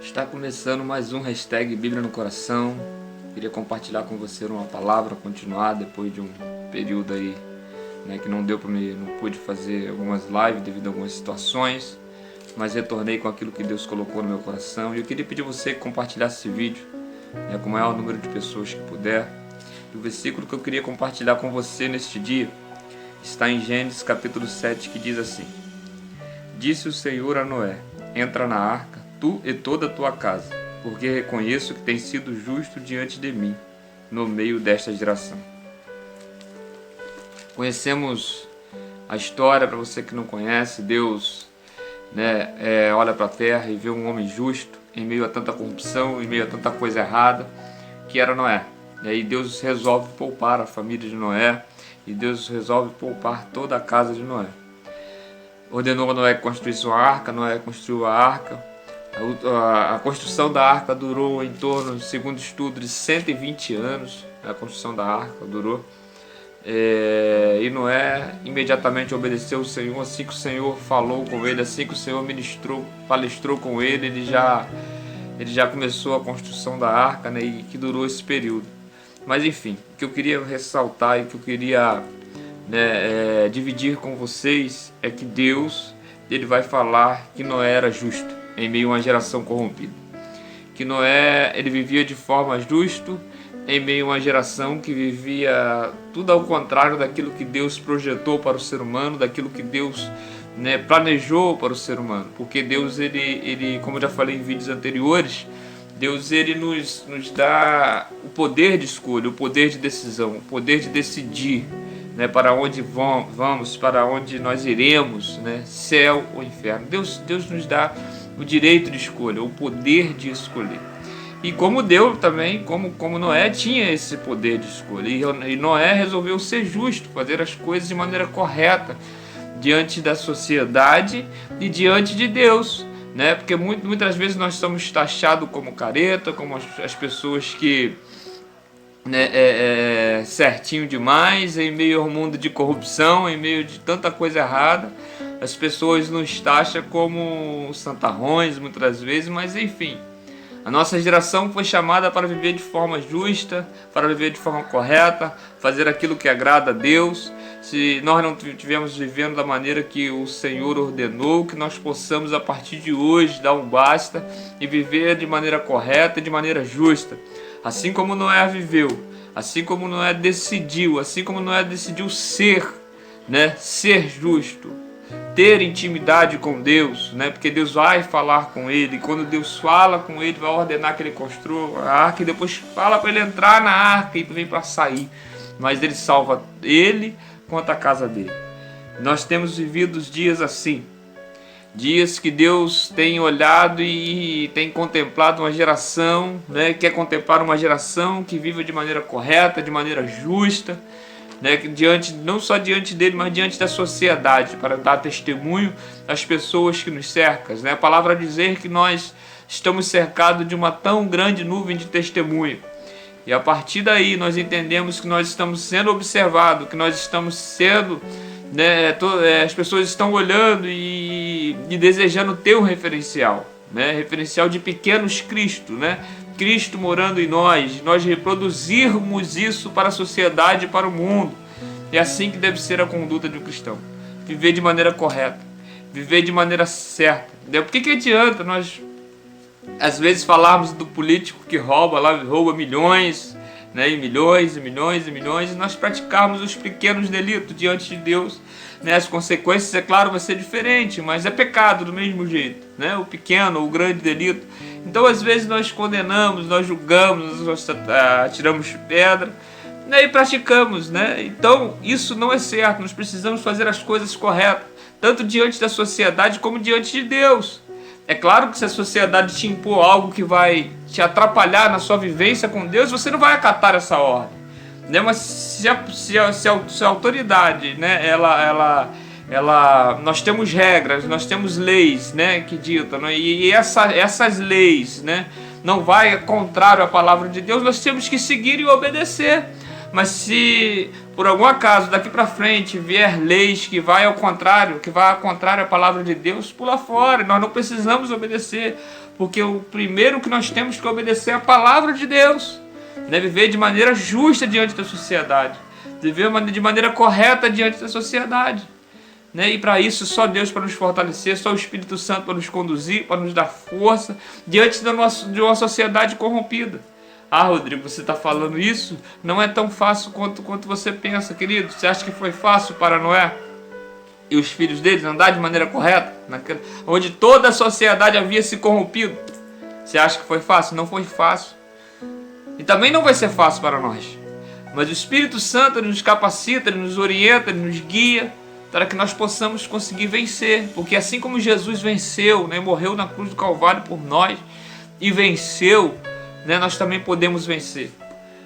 Está começando mais um hashtag Bíblia no Coração. Queria compartilhar com você uma palavra, continuar depois de um período aí, que não deu para mim, não pude fazer algumas lives devido a algumas situações, mas retornei com aquilo que Deus colocou no meu coração. E eu queria pedir a você que compartilhasse esse vídeo, com o maior número de pessoas que puder. E o versículo que eu queria compartilhar com você neste dia está em Gênesis capítulo 7, que diz assim: Disse o Senhor a Noé: entra na arca, tu e toda a tua casa, porque reconheço que tens sido justo diante de mim, no meio desta geração. Conhecemos a história. Para você que não conhece, Deus olha para a terra e vê um homem justo em meio a tanta corrupção, em meio a tanta coisa errada, que era Noé. E aí Deus resolve poupar a família de Noé, e Deus resolve poupar toda a casa de Noé. Ordenou a Noé que construísse uma arca. Noé construiu a arca. A construção da arca durou em torno, segundo estudo, de 120 anos. A construção da arca durou. E Noé imediatamente obedeceu o Senhor. Assim que o Senhor falou com ele, assim que o Senhor palestrou com ele, ele já começou a construção da arca, e que durou esse período. Mas enfim, o que eu queria ressaltar e que eu queria dividir com vocês é que Deus ele vai falar que Noé era justo em meio a uma geração corrompida, que Noé ele vivia de forma justa em meio a uma geração que vivia tudo ao contrário daquilo que Deus projetou para o ser humano, daquilo que Deus planejou para o ser humano. Porque Deus ele, como eu já falei em vídeos anteriores, Deus ele nos dá o poder de escolha, o poder de decisão, o poder de decidir, para onde vamos, para onde nós iremos, céu ou inferno. Deus nos dá o direito de escolha, o poder de escolher. E como Deus também, como Noé tinha esse poder de escolha. E Noé resolveu ser justo, fazer as coisas de maneira correta, diante da sociedade e diante de Deus. Porque muitas vezes nós somos taxados como careta, como as pessoas que certinho demais, em meio ao mundo de corrupção, em meio de tanta coisa errada. As pessoas nos taxam como santarrões muitas vezes, mas enfim, a nossa geração foi chamada para viver de forma justa, para viver de forma correta, fazer aquilo que agrada a Deus. Se nós não estivermos vivendo da maneira que o Senhor ordenou, que nós possamos a partir de hoje dar um basta e viver de maneira correta e de maneira justa. Assim como Noé viveu, assim como Noé decidiu ser, ser justo, ter intimidade com Deus, porque Deus vai falar com ele. E quando Deus fala com ele, vai ordenar que ele construa a arca e depois fala para ele entrar na arca e também para sair. Mas ele salva ele quanto a casa dele. Nós temos vivido os dias assim, dias que Deus tem olhado e tem contemplado uma geração, quer contemplar uma geração que vive de maneira correta, de maneira justa, não só diante dele, mas diante da sociedade, para dar testemunho às pessoas que nos cercam. A palavra dizer que nós estamos cercados de uma tão grande nuvem de testemunho. E a partir daí nós entendemos que nós estamos sendo observados, que nós estamos sendo, as pessoas estão olhando e desejando ter um referencial, referencial de pequenos Cristo, Cristo morando em nós reproduzirmos isso para a sociedade e para o mundo. É assim que deve ser a conduta de um cristão. Viver de maneira correta, viver de maneira certa. Por que adianta nós, às vezes, falarmos do político que rouba milhões, e milhões, e milhões, e milhões, e nós praticarmos os pequenos delitos diante de Deus? As consequências, é claro, vai ser diferente, mas é pecado do mesmo jeito, o pequeno ou o grande delito. Então, às vezes, nós condenamos, nós julgamos, nós tiramos pedra, e praticamos, Então, isso não é certo. Nós precisamos fazer as coisas corretas, tanto diante da sociedade como diante de Deus. É claro que se a sociedade te impor algo que vai te atrapalhar na sua vivência com Deus, você não vai acatar essa ordem. Mas se a autoridade, nós temos regras, nós temos leis, que ditam, e essas leis, não vai contrário à palavra de Deus, nós temos que seguir e obedecer. Mas se por algum acaso daqui para frente vier leis que vai ao contrário, à palavra de Deus, pula fora. Nós não precisamos obedecer, porque o primeiro que nós temos que obedecer é a palavra de Deus. Viver de maneira justa diante da sociedade, viver de maneira correta diante da sociedade. E para isso, só Deus para nos fortalecer, só o Espírito Santo para nos conduzir, para nos dar força diante de uma sociedade corrompida. Rodrigo, você está falando isso? Não é tão fácil quanto você pensa, querido. Você acha que foi fácil para Noé e os filhos deles andar de maneira correta? Onde toda a sociedade havia se corrompido. Você acha que foi fácil? Não foi fácil. E também não vai ser fácil para nós. Mas o Espírito Santo nos capacita, nos orienta, nos guia, para que nós possamos conseguir vencer. Porque assim como Jesus venceu, morreu na cruz do Calvário por nós e venceu, nós também podemos vencer.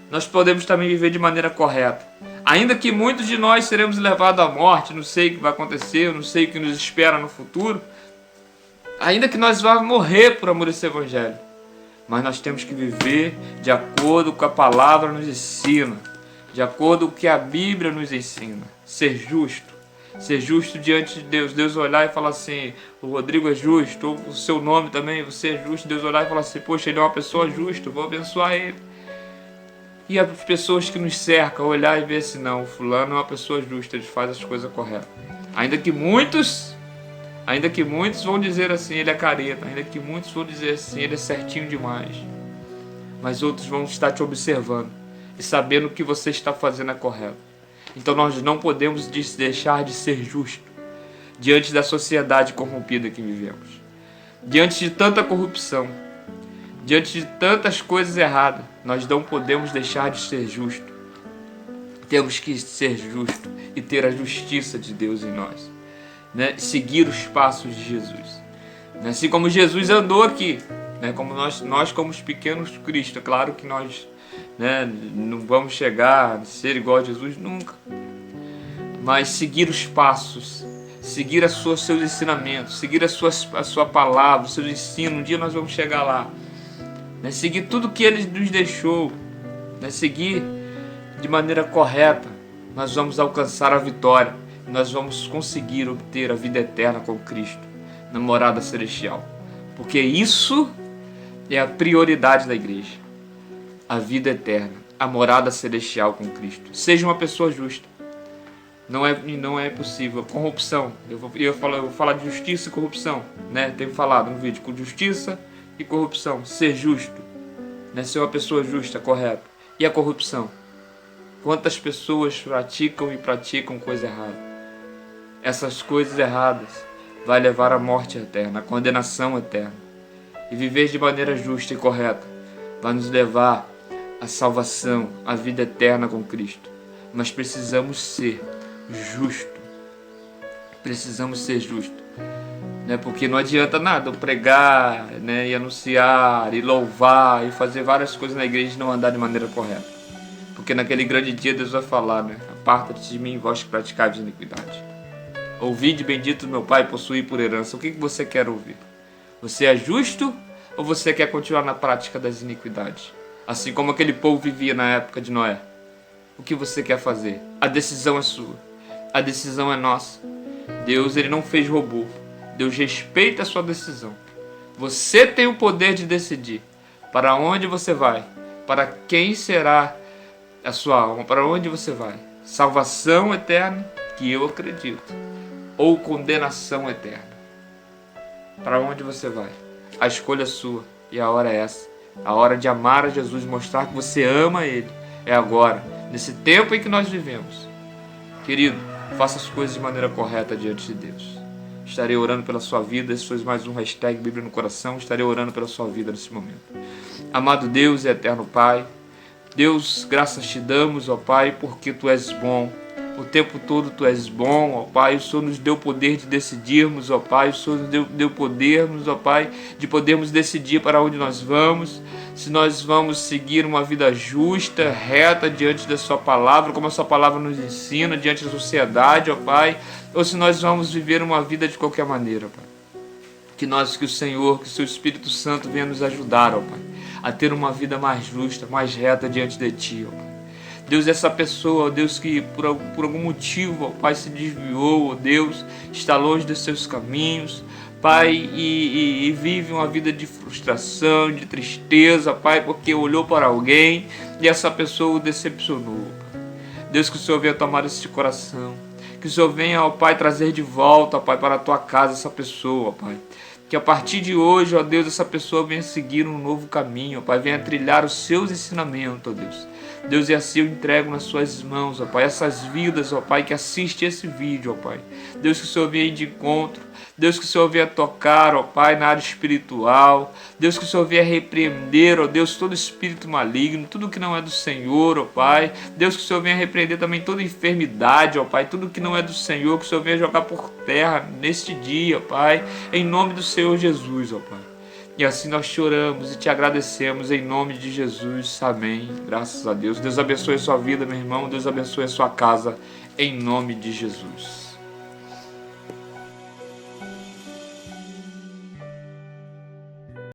Nós podemos também viver de maneira correta. Ainda que muitos de nós seremos levados à morte, não sei o que vai acontecer, não sei o que nos espera no futuro. Ainda que nós vamos morrer por amor a esse Evangelho. Mas nós temos que viver de acordo com a palavra nos ensina. De acordo com o que a Bíblia nos ensina. Ser justo. Ser justo diante de Deus. Deus olhar e falar assim, o Rodrigo é justo, ou o seu nome também, você é justo. Deus olhar e falar assim, poxa, ele é uma pessoa justa, eu vou abençoar ele. E as pessoas que nos cercam, olhar e ver assim, não, o fulano é uma pessoa justa, ele faz as coisas corretas. Ainda que muitos vão dizer assim, ele é careta. Ainda que muitos vão dizer assim, ele é certinho demais. Mas outros vão estar te observando e sabendo que o que você está fazendo é correto. Então nós não podemos deixar de ser justos diante da sociedade corrompida que vivemos. Diante de tanta corrupção, diante de tantas coisas erradas, nós não podemos deixar de ser justos. Temos que ser justos e ter a justiça de Deus em nós. Seguir os passos de Jesus. Assim como Jesus andou aqui, como nós como os pequenos Cristo, é claro que nós não vamos chegar a ser igual a Jesus nunca, mas seguir os passos, seguir seus ensinamentos, seguir a sua palavra, os seus ensinos. Um dia nós vamos chegar lá, seguir tudo que Ele nos deixou, seguir de maneira correta, nós vamos alcançar a vitória. Nós vamos conseguir obter a vida eterna com Cristo, na morada celestial. Porque isso é a prioridade da igreja. A vida eterna, a morada celestial com Cristo. Seja uma pessoa justa. Não é possível. Corrupção. Eu vou falar de justiça e corrupção. Tenho falado no vídeo com justiça e corrupção. Ser justo. Ser uma pessoa justa, correta. E a corrupção? Quantas pessoas praticam coisa errada? Essas coisas erradas vai levar à morte eterna, à condenação eterna. E viver de maneira justa e correta vai nos levar à salvação, à vida eterna com Cristo. Mas precisamos ser justos. Precisamos ser justos. Porque não adianta nada eu pregar, e anunciar, e louvar, e fazer várias coisas na igreja e não andar de maneira correta. Porque naquele grande dia Deus vai falar, aparta-te de mim, vós que praticais iniquidade. Ouvide bendito meu Pai, possuí por herança. O que você quer ouvir? Você é justo ou você quer continuar na prática das iniquidades? Assim como aquele povo vivia na época de Noé. O que você quer fazer? A decisão é sua. A decisão é nossa. Deus, Ele não fez robô. Deus respeita a sua decisão. Você tem o poder de decidir para onde você vai, para quem será a sua alma, para onde você vai. Salvação eterna, que eu acredito, ou condenação eterna. Para onde você vai? A escolha é sua e a hora é essa. A hora de amar a Jesus, mostrar que você ama Ele. É agora, nesse tempo em que nós vivemos. Querido, faça as coisas de maneira correta diante de Deus. Estarei orando pela sua vida. Esse foi mais um hashtag Bíblia no Coração. Estarei orando pela sua vida nesse momento. Amado Deus e eterno Pai, Deus, graças te damos, ó Pai, porque Tu és bom. O tempo todo Tu és bom, ó Pai. O Senhor nos deu o poder de decidirmos, ó Pai. O Senhor nos deu podermos, ó Pai, de podermos decidir para onde nós vamos. Se nós vamos seguir uma vida justa, reta, diante da Sua palavra, como a Sua palavra nos ensina, diante da sociedade, ó Pai. Ou se nós vamos viver uma vida de qualquer maneira, Pai. Que o Senhor, que o Seu Espírito Santo venha nos ajudar, ó Pai, a ter uma vida mais justa, mais reta diante de Ti, ó Pai. Deus, essa pessoa, ó Deus, que por algum motivo, ó Pai, se desviou, ó Deus, está longe dos seus caminhos, Pai, e vive uma vida de frustração, de tristeza, Pai, porque olhou para alguém e essa pessoa o decepcionou. Deus, que o Senhor venha tomar esse coração, que o Senhor venha, ó Pai, trazer de volta, ó Pai, para a tua casa essa pessoa, ó Pai. Que a partir de hoje, ó Deus, essa pessoa venha seguir um novo caminho, ó Pai, venha trilhar os seus ensinamentos, ó Deus. Deus, e assim eu entrego nas suas mãos, ó Pai, essas vidas, ó Pai, que assistem esse vídeo, ó Pai. Deus, que o Senhor venha de encontro. Deus, que o Senhor venha tocar, ó Pai, na área espiritual. Deus, que o Senhor venha repreender, ó Deus, todo espírito maligno, tudo que não é do Senhor, ó Pai. Deus, que o Senhor venha repreender também toda enfermidade, ó Pai, tudo que não é do Senhor, que o Senhor venha jogar por terra neste dia, ó Pai, em nome do Senhor Jesus, ó Pai. E assim nós choramos e te agradecemos em nome de Jesus. Amém. Graças a Deus. Deus abençoe a sua vida, meu irmão. Deus abençoe a sua casa em nome de Jesus.